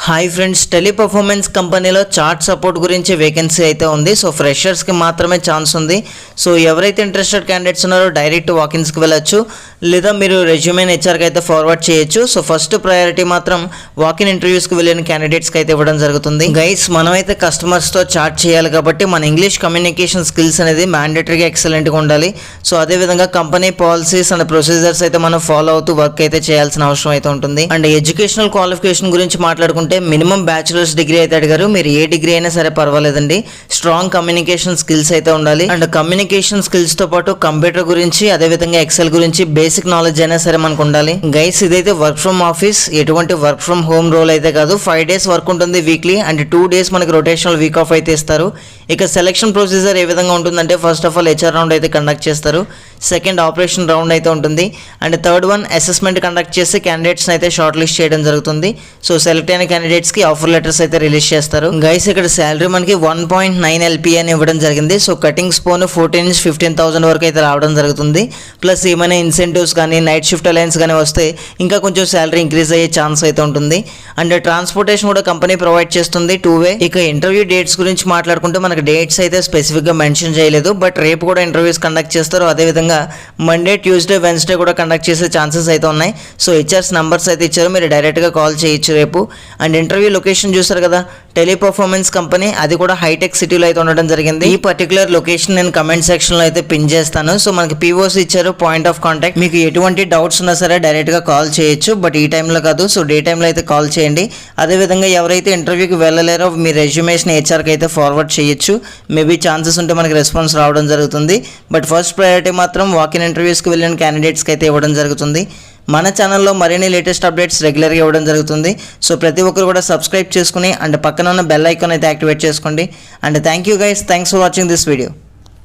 Hi friends, Teleperformance కంపెనీలో chart support గురించి vacancy అయితే ఉంది. సో ఫ్రెషర్స్కి మాత్రమే ఛాన్స్ ఉంది. సో ఎవరైతే ఇంట్రెస్టెడ్ క్యాండిడేట్స్ ఉన్నారో డైరెక్ట్ వాకిన్స్కి వెళ్ళొచ్చు, లేదా మీరు రెజ్యూమేని హెచ్ఆర్కి అయితే ఫార్వర్డ్ చేయొచ్చు. సో ఫస్ట్ ప్రయారిటీ మాత్రం వాకిన్ ఇంటర్వ్యూస్కి వెళ్ళిన క్యాండిడేట్స్కి అయితే ఇవ్వడం జరుగుతుంది. గైస్, మనమైతే కస్టమర్స్తో చాట్ చేయాలి కాబట్టి మన ఇంగ్లీష్ కమ్యూనికేషన్ స్కిల్స్ అనేది మ్యాండేటరీగా ఎక్సలెంట్గా ఉండాలి. సో అదేవిధంగా కంపెనీ పాలసీస్ అండ్ ప్రొసీజర్స్ అయితే మనం ఫాలో అవుతూ వర్క్ అయితే చేయాల్సిన అవసరం అయితే ఉంటుంది. అండ్ ఎడ్యుకేషనల్ క్వాలిఫికేషన్ గురించి మాట్లాడుకుంటే మినిమం బ్యాచులర్స్ డిగ్రీ అయితే అడిగారు. మీరు ఏ డిగ్రీ అయినా సరే పర్వాలేదండి. స్ట్రాంగ్ కమ్యూనికేషన్ స్కిల్స్ అయితే ఉండాలి. అండ్ కమ్యూనికేషన్ స్కిల్స్ తో పాటు కంప్యూటర్ గురించి, అదేవిధంగా ఎక్సెల్ గురించి బేసిక్ నాలెడ్జ్ అయినా సరే మనకు ఉండాలి. గైస్, ఇదైతే వర్క్ ఫ్రమ్ ఆఫీస్, ఎటువంటి వర్క్ ఫ్రమ్ హోమ్ రోల్ అయితే కాదు. 5 days వర్క్ ఉంటుంది వీక్లీ, అండ్ 2 days మనకి రొటేషనల్ వీక్ ఆఫ్ అయితే ఇస్తారు. ఇక సెలక్షన్ ప్రొసీజర్ ఏ విధంగా ఉంటుందంటే, first of all HR round అయితే కండక్ట్ చేస్తారు. సెకండ్ ఆపరేషన్ రౌండ్ అయితే ఉంటుంది. And third one assessment conduct చేసి క్యాండిడేట్స్ అయితే షార్ట్ లిస్ట్ చేయడం జరుగుతుంది. సో సెలెక్ట్ అయిన క్యాండిడేట్స్ కి ఆఫర్ లెటర్స్ అయితే రిలీజ్ చేస్తారు. గైస్, ఇక్కడ శాలరీ మనకి 1.9 LPA అని ఇవ్వడం జరిగింది. సో కటింగ్స్ పోను 14 నుంచి 15,000 వరకు అయితే రావడం జరుగుతుంది. ప్లస్ ఏమైనా ఇన్సెంటివ్స్ కానీ నైట్ షిఫ్ట్ అలయన్స్ కానీ వస్తే ఇంకా కొంచెం శాలరీ ఇంక్రీజ్ అయ్యే ఛాన్స్ అయితే ఉంటుంది. అండ్ ట్రాన్స్పోర్టేషన్ కూడా కంపెనీ ప్రొవైడ్ చేస్తుంది 2-way. ఇక ఇంటర్వ్యూ డేట్స్ గురించి మాట్లాడుకుంటే మనకి డేట్స్ అయితే స్పెసిఫిక్ గా మెన్షన్ చేయలేదు, బట్ రేపు కూడా ఇంటర్వ్యూస్ కండక్ట్ చేస్తారు. అదేవిధంగా మండే, ట్యూస్డే, వెన్స్డే కూడా కండక్ట్ చేసే ఛాన్సెస్ అయితే ఉన్నాయి. సో హెచ్ఆర్స్ నంబర్స్ అయితే ఇచ్చారు, మీరు డైరెక్ట్గా కాల్ చేయొచ్చు రేపు. అండ్ ఇంటర్వ్యూ లొకేషన్ చూసారు కదా, టెలిపర్ఫార్మెన్స్ కంపెనీ, అది కూడా హైటెక్ సిటీలో అయితే ఉండడం జరిగింది. ఈ పర్టికులర్ లొకేషన్ నేను కమెంట్ సెక్షన్ లో అయితే పిన్ చేస్తాను. సో మనకి POC ఇచ్చారు, పాయింట్ ఆఫ్ కాంటాక్ట్. మీకు ఎటువంటి డౌట్స్ ఉన్నా సరే డైరెక్ట్గా కాల్ చేయొచ్చు, బట్ ఈ టైంలో కాదు. సో డే టైంలో అయితే కాల్ చేయండి. అదేవిధంగా ఎవరైతే ఇంటర్వ్యూకి వెళ్ళలేరో మీ రెజ్యూమేషన్ హెచ్ఆర్కి అయితే ఫార్వర్డ్ చేయొచ్చు. మేబీ ఛాన్సెస్ ఉంటే మనకి రెస్పాన్స్ రావడం జరుగుతుంది. బట్ ఫస్ట్ ప్రయారిటీ మాత్రం వాకిన్ ఇంటర్వ్యూస్కి వెళ్ళిన క్యాండిడేట్స్కి అయితే ఇవ్వడం జరుగుతుంది. మన ఛానల్లో మరిన్ని లేటెస్ట్ అప్డేట్స్ రెగ్యులర్గా ఇవ్వడం జరుగుతుంది. సో ప్రతి ఒక్కరు కూడా సబ్స్క్రైబ్ చేసుకుని అండ్ పక్కన ఉన్న బెల్ ఐకాన్ అయితే యాక్టివేట్ చేసుకోండి. And thank you guys, thanks for watching this video.